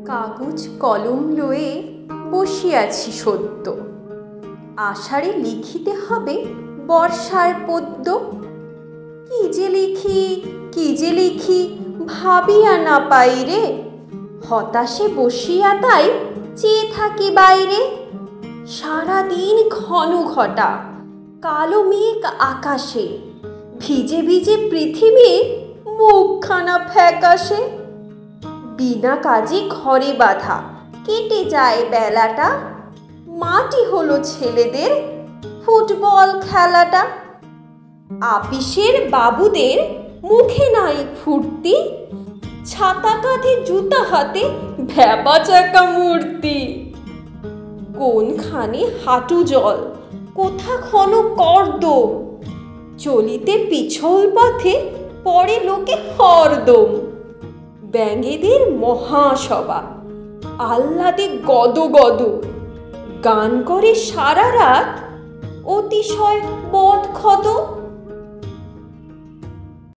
কাগজ কলম লয়ে বসিয়াছি সদ্য, আষাঢ়ে লিখিতে হবে বর্ষার পদ্য। কি যে লিখি ভাবিয়া না পাই রে, হতাশে বসিয়া তাই চেয়ে থাকি বাইরে। সারাদিন ঘন ঘটা, কালো মেঘ আকাশে, ভিজে ভিজে পৃথিবীর মুখখানা ফ্যাকাশে। বিনা কাজে ঘরে বাঁধা কেটে যায় বেলাটা, মাটি হলো ছেলেদের ফুটবল খেলাটা। আপিসের বাবুদের মুখে নাই ফুর্তি, ছাতা কাঁধে জুতা হাতে ভ্যাপা চাকা মূর্তি। কোনখানে হাঁটু জল, কোথা ঘন কর্দম, চলিতে পিছল পথে পড়ে লোকে হরদম। ব্যাঙেদের মহাসভা, আহ্লাদে গদ গদ, গান করে সারা রাত, অতিশয় বদখদ।